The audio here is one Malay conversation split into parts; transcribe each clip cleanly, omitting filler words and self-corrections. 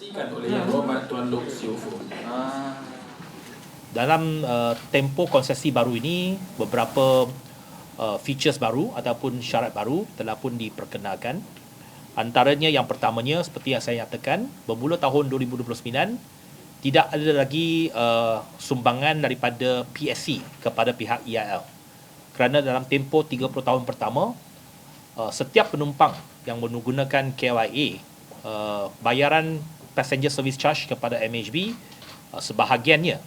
dijanjikan oleh Yang Berhormat Tuan Loh CFO. Dalam tempoh konsesi baru ini, beberapa features baru ataupun syarat baru telah pun diperkenalkan. Antaranya yang pertamanya, seperti yang saya nyatakan, bermula tahun 2029, tidak ada lagi sumbangan daripada PSC kepada pihak EIL. Kerana dalam tempoh 30 tahun pertama, setiap penumpang yang menggunakan KLIA, bayaran passenger service charge kepada MHB sebahagiannya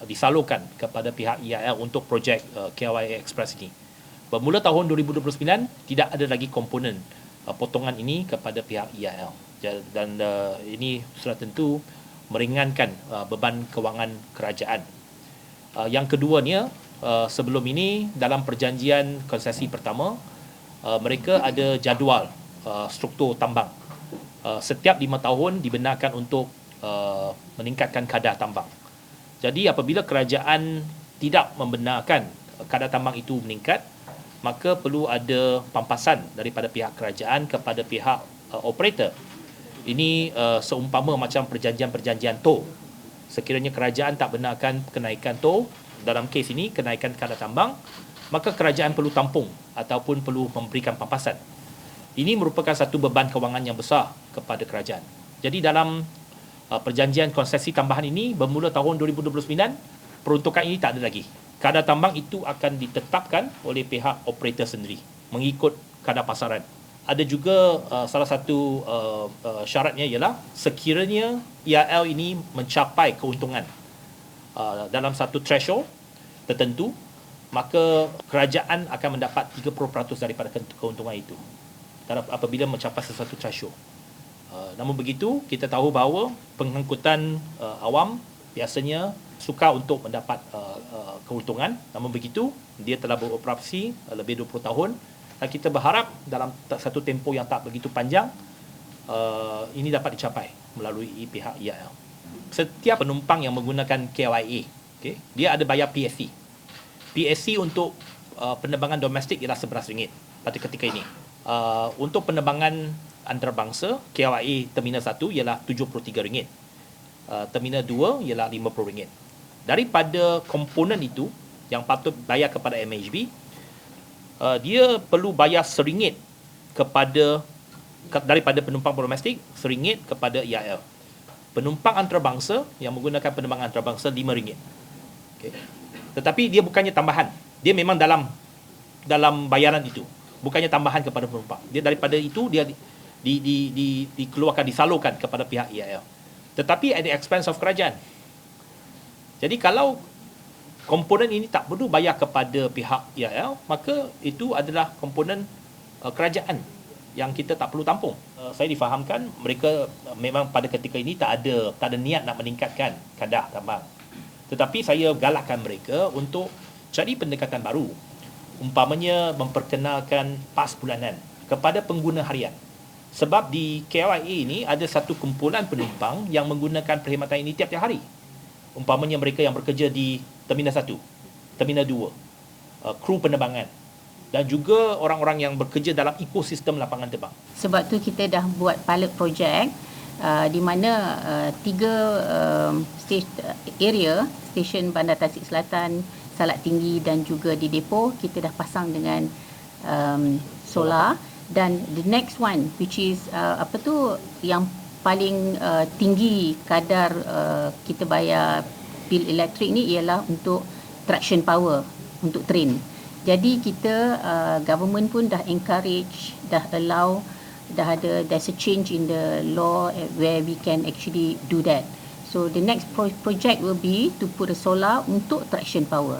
disalurkan kepada pihak EIL untuk projek KLIA Express ini. Bermula tahun 2029, tidak ada lagi komponen potongan ini kepada pihak EIL. Dan ini sudah tentu meringankan beban kewangan kerajaan. Yang keduanya, sebelum ini dalam perjanjian konsesi pertama, mereka ada jadual struktur tambang. Setiap 5 tahun dibenarkan untuk meningkatkan kadar tambang. Jadi apabila kerajaan tidak membenarkan kadar tambang itu meningkat, maka perlu ada pampasan daripada pihak kerajaan kepada pihak operator. Ini seumpama macam perjanjian-perjanjian tol. Sekiranya kerajaan tak benarkan kenaikan tol, dalam kes ini kenaikan kadar tambang, maka kerajaan perlu tampung ataupun perlu memberikan pampasan. Ini merupakan satu beban kewangan yang besar kepada kerajaan. Jadi dalam perjanjian konsesi tambahan ini, bermula tahun 2029, peruntukan ini tak ada lagi. Kadar tambang itu akan ditetapkan oleh pihak operator sendiri mengikut kadar pasaran. Ada juga salah satu syaratnya ialah sekiranya EIL ini mencapai keuntungan dalam satu threshold tertentu, maka kerajaan akan mendapat 30% daripada keuntungan itu apabila mencapai sesuatu threshold. Namun begitu, kita tahu bahawa pengangkutan awam biasanya sukar untuk mendapat keuntungan. Namun begitu, dia telah beroperasi lebih 20 tahun dan kita berharap dalam satu tempoh yang tak begitu panjang, ini dapat dicapai melalui pihak EIL. Setiap penumpang yang menggunakan KLIA, okay, dia ada bayar PSC. PSC untuk penerbangan domestik ialah RM11 pada ketika ini. Untuk penerbangan antarabangsa, KLIA Terminal 1 ialah RM73. Terminal 2 ialah RM50. Daripada komponen itu yang patut bayar kepada MHB, dia perlu bayar RM1 daripada penumpang domestik, RM1 kepada EIL. Penumpang antarabangsa yang menggunakan penerbangan antarabangsa RM5. Okay. Tetapi dia bukannya tambahan. Dia memang dalam bayaran itu. Bukannya tambahan kepada penumpang. Dia daripada itu dia dikeluarkan, disalurkan kepada pihak EIL. Tetapi at the expense of kerajaan. Jadi kalau komponen ini tak perlu bayar kepada pihak EIL, maka itu adalah komponen kerajaan yang kita tak perlu tampung. Saya difahamkan mereka memang pada ketika ini tak ada niat nak meningkatkan kadar tambang. Tetapi saya galakkan mereka untuk cari pendekatan baru. Umpamanya memperkenalkan pas bulanan kepada pengguna harian. Sebab di KLIA ini ada satu kumpulan penumpang yang menggunakan perkhidmatan ini tiap-tiap hari. Umpamanya mereka yang bekerja di Terminal 1, Terminal 2, kru penerbangan dan juga orang-orang yang bekerja dalam ekosistem lapangan terbang. Sebab tu kita dah buat pilot project di mana 3 area, stesen Bandar Tasik Selatan, Salak Tinggi dan juga di depo kita dah pasang dengan solar. Dan the next one which is yang paling tinggi kadar kita bayar bil elektrik ni ialah untuk traction power untuk train. Jadi kita government pun dah encourage, dah allow, there's a change in the law where we can actually do that. So the next project will be to put a solar untuk traction power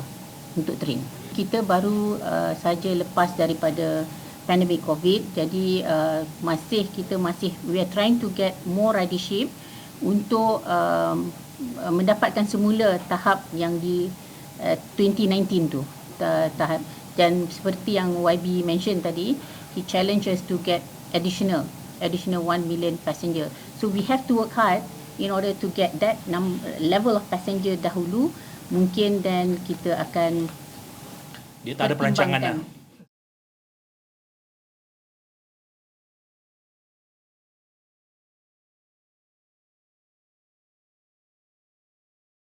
untuk train. Kita baru saja lepas daripada pandemic COVID, jadi we are trying to get more ridership untuk mendapatkan semula tahap yang di 2019 tu tahap. Dan seperti yang YB mention tadi, he challenges to get additional 1 million passenger. So we have to work hard in order to get that level of passenger dahulu. Mungkin dan kita akan dia tak ada perancangan